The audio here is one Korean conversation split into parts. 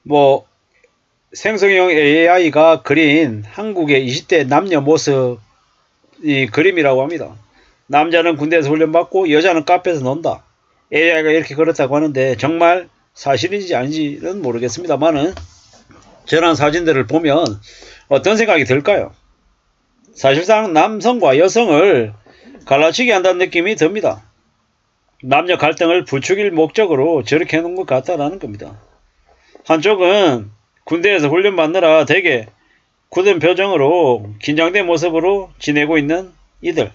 뭐 생성형 AI가 그린 한국의 20대 남녀 모습 이 그림이라고 합니다. 남자는 군대에서 훈련받고 여자는 카페에서 논다. AI가 이렇게 그렇다고 하는데 정말 사실인지 아닌지는 모르겠습니다만은 저런 사진들을 보면 어떤 생각이 들까요? 사실상 남성과 여성을 갈라치기 한다는 느낌이 듭니다. 남녀 갈등을 부추길 목적으로 저렇게 해놓은 것 같다라는 겁니다. 한쪽은 군대에서 훈련받느라 되게 굳은 표정으로 긴장된 모습으로 지내고 있는 이들,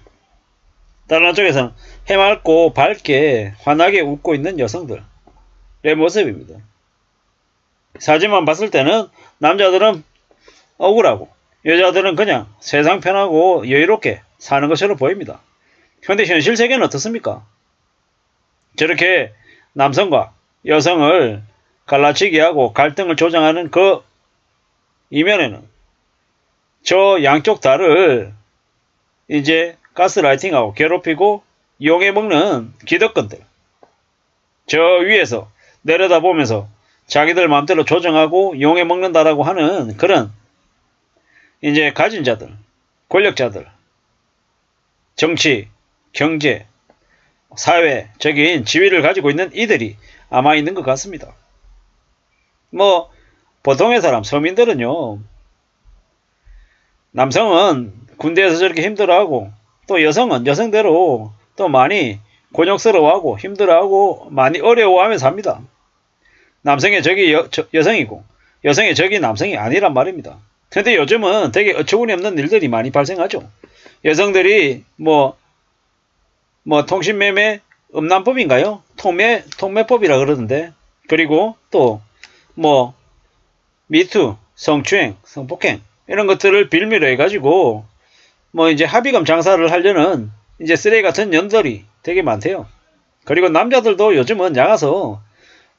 다른 한쪽에서는 해맑고 밝게 환하게 웃고 있는 여성들의 모습입니다. 사진만 봤을 때는 남자들은 억울하고 여자들은 그냥 세상 편하고 여유롭게 사는 것처럼 보입니다. 그런데 현실 세계는 어떻습니까? 저렇게 남성과 여성을 갈라치기 하고 갈등을 조장하는 그 이면에는 저 양쪽 다를 이제 가스라이팅하고 괴롭히고 이용해먹는 기득권들, 저 위에서 내려다보면서 자기들 마음대로 조정하고 이용해먹는다라고 하는 그런 이제 가진 자들, 권력자들, 정치, 경제, 사회적인 지위를 가지고 있는 이들이 아마 있는 것 같습니다. 뭐 보통의 사람, 서민들은요, 남성은 군대에서 저렇게 힘들어하고 또 여성은 여성대로 또 많이 곤욕스러워하고 힘들어하고 많이 어려워하며 삽니다. 남성의 적이 여성이고 여성의 적이 남성이 아니란 말입니다. 근데 요즘은 되게 어처구니 없는 일들이 많이 발생하죠. 여성들이 뭐 통신매매 음란법인가요? 통매법이라 그러던데. 그리고 또 뭐 미투, 성추행, 성폭행 이런 것들을 빌미로 해가지고 뭐 이제 합의금 장사를 하려는 이제 쓰레기 같은 년들이 되게 많대요. 그리고 남자들도 요즘은 나가서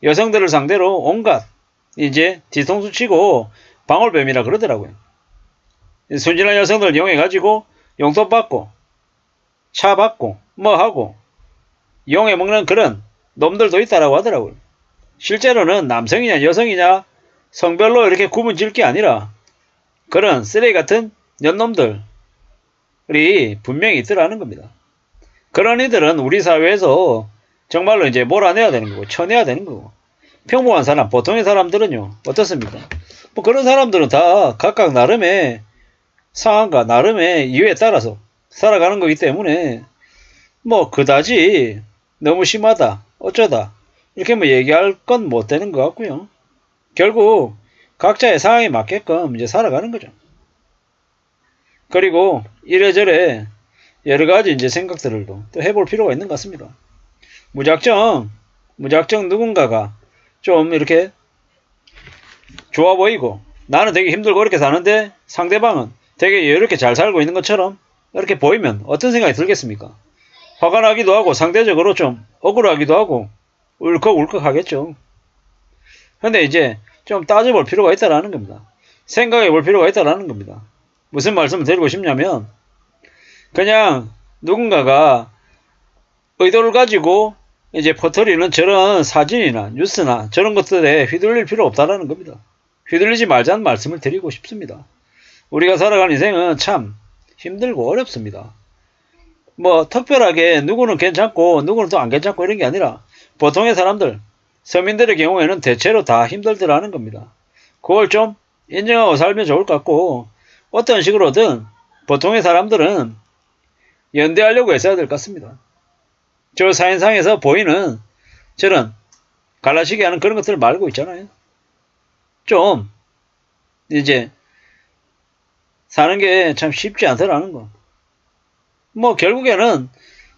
여성들을 상대로 온갖 이제 뒤통수 치고 방울뱀이라 그러더라고요. 순진한 여성들 이용해가지고 용돈 받고 차 받고 뭐 하고 이용해 먹는 그런 놈들도 있다라고 하더라고요. 실제로는 남성이냐 여성이냐 성별로 이렇게 구분 지을 게 아니라 그런 쓰레기 같은 년놈들이 분명히 있더라는 겁니다. 그런 이들은 우리 사회에서 정말로 이제 몰아내야 되는 거고 쳐내야 되는 거고, 평범한 사람, 보통의 사람들은요 어떻습니까? 뭐 그런 사람들은 다 각각 나름의 상황과 나름의 이유에 따라서 살아가는 거기 때문에 뭐 그다지 너무 심하다 어쩌다 이렇게 뭐 얘기할 건 못 되는 것 같고요. 결국 각자의 상황에 맞게끔 이제 살아가는 거죠. 그리고 이래저래 여러 가지 이제 생각들을 또 해볼 필요가 있는 것 같습니다. 무작정 누군가가 좀 이렇게 좋아 보이고 나는 되게 힘들고 이렇게 사는데 상대방은 되게 여유롭게 잘 살고 있는 것처럼 이렇게 보이면 어떤 생각이 들겠습니까? 화가 나기도 하고 상대적으로 좀 억울하기도 하고 울컥울컥 하겠죠. 근데 이제 좀 따져볼 필요가 있다라는 겁니다. 생각해 볼 필요가 있다라는 겁니다. 무슨 말씀을 드리고 싶냐면 그냥 누군가가 의도를 가지고 이제 퍼뜨리는 저런 사진이나 뉴스나 저런 것들에 휘둘릴 필요 없다라는 겁니다. 휘둘리지 말자는 말씀을 드리고 싶습니다. 우리가 살아가는 인생은 참 힘들고 어렵습니다. 뭐 특별하게 누구는 괜찮고 누구는 또 안 괜찮고 이런 게 아니라 보통의 사람들, 서민들의 경우에는 대체로 다 힘들더라는 겁니다. 그걸 좀 인정하고 살면 좋을 것 같고 어떤 식으로든 보통의 사람들은 연대하려고 했어야 될 것 같습니다. 저 사인상에서 보이는 저런 갈라치기 하는 그런 것들을 말고 있잖아요. 좀 이제 사는 게 참 쉽지 않더라는 거. 뭐 결국에는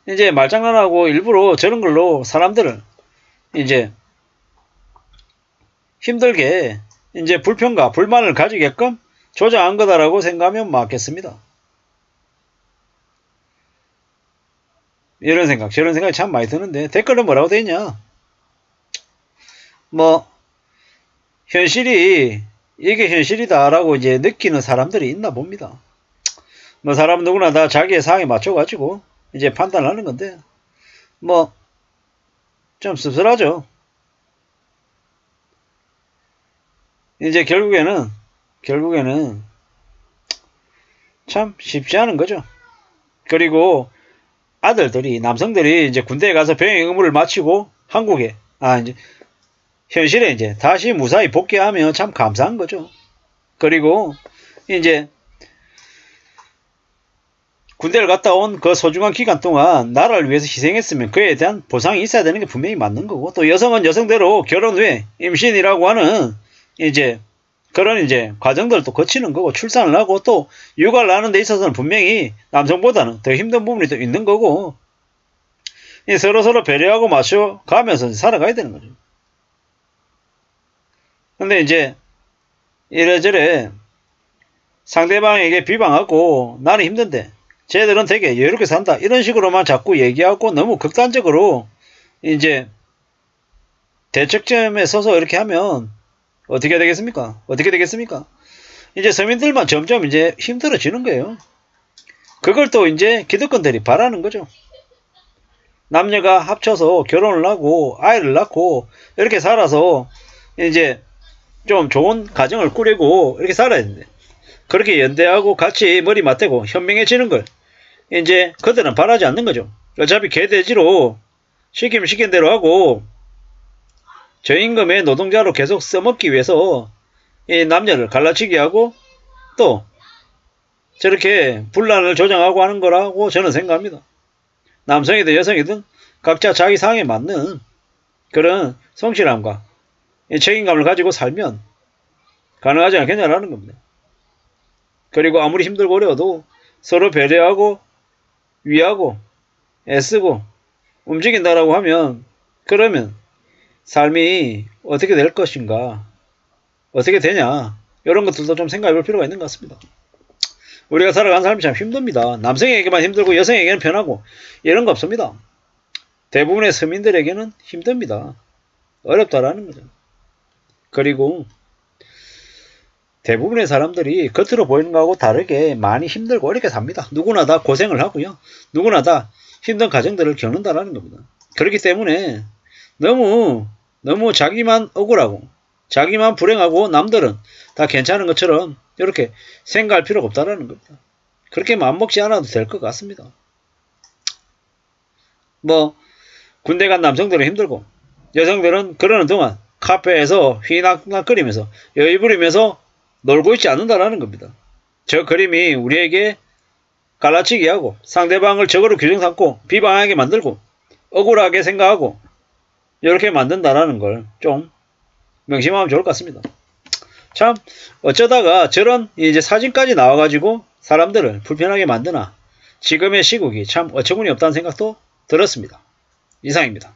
이제 말장난하고 일부러 저런 걸로 사람들을 이제 힘들게 이제 불평과 불만을 가지게끔 조장한 거다라고 생각하면 맞겠습니다. 이런 생각 저런 생각이 참 많이 드는데 댓글은 뭐라고 돼 있냐, 뭐 현실이 이게 현실이다라고 이제 느끼는 사람들이 있나 봅니다. 뭐 사람 누구나 다 자기의 상황에 맞춰가지고 이제 판단하는 건데 뭐 좀 씁쓸하죠. 이제 결국에는 참 쉽지 않은 거죠. 그리고 아들들이, 남성들이 이제 군대에 가서 병역 의무를 마치고 한국에, 이제 현실에 이제 다시 무사히 복귀하면 참 감사한 거죠. 그리고 이제 군대를 갔다 온 그 소중한 기간 동안 나라를 위해서 희생했으면 그에 대한 보상이 있어야 되는 게 분명히 맞는 거고, 또 여성은 여성대로 결혼 후에 임신이라고 하는 이제 그런 이제 과정들도 거치는 거고, 출산을 하고 또 육아를 하는 데 있어서는 분명히 남성보다는 더 힘든 부분이 또 있는 거고, 서로서로 배려하고 맞춰가면서 살아가야 되는 거죠. 근데 이제 이래저래 상대방에게 비방하고 나는 힘든데 쟤들은 되게 여유롭게 산다 이런 식으로만 자꾸 얘기하고 너무 극단적으로 이제 대척점에 서서 이렇게 하면 어떻게 되겠습니까? 이제 서민들만 점점 이제 힘들어지는 거예요. 그걸 또 이제 기득권들이 바라는 거죠. 남녀가 합쳐서 결혼을 하고 아이를 낳고 이렇게 살아서 이제 좀 좋은 가정을 꾸리고 이렇게 살아야 되는데, 그렇게 연대하고 같이 머리 맞대고 현명해지는 걸 이제 그들은 바라지 않는 거죠. 어차피 개돼지로 시키면 시킨 대로 하고 저임금의 노동자로 계속 써먹기 위해서 이 남녀를 갈라치기 하고 또 저렇게 분란을 조장하고 하는 거라고 저는 생각합니다. 남성이든 여성이든 각자 자기 상황에 맞는 그런 성실함과 책임감을 가지고 살면 가능하지 않겠냐라는 겁니다. 그리고 아무리 힘들고 어려워도 서로 배려하고 위하고 애쓰고 움직인다라고 하면, 그러면 삶이 어떻게 될 것인가, 어떻게 되냐, 이런 것들도 좀 생각해 볼 필요가 있는 것 같습니다. 우리가 살아가는 삶이 참 힘듭니다. 남성에게만 힘들고 여성에게는 편하고 이런 거 없습니다. 대부분의 서민들에게는 힘듭니다. 어렵다라는 거죠. 그리고 대부분의 사람들이 겉으로 보이는 거하고 다르게 많이 힘들고 어렵게 삽니다. 누구나 다 고생을 하고요. 누구나 다 힘든 과정들을 겪는다라는 겁니다. 그렇기 때문에 너무 자기만 억울하고 자기만 불행하고 남들은 다 괜찮은 것처럼 이렇게 생각할 필요가 없다라는 겁니다. 그렇게 마음먹지 않아도 될 것 같습니다. 뭐 군대 간 남성들은 힘들고 여성들은 그러는 동안 카페에서 휘낙낙거리면서 여유 부리면서 놀고 있지 않는다라는 겁니다. 저 그림이 우리에게 갈라치기 하고 상대방을 적으로 규정 삼고 비방하게 만들고 억울하게 생각하고 이렇게 만든다라는 걸 좀 명심하면 좋을 것 같습니다. 참 어쩌다가 저런 이제 사진까지 나와가지고 사람들을 불편하게 만드나, 지금의 시국이 참 어처구니 없다는 생각도 들었습니다. 이상입니다.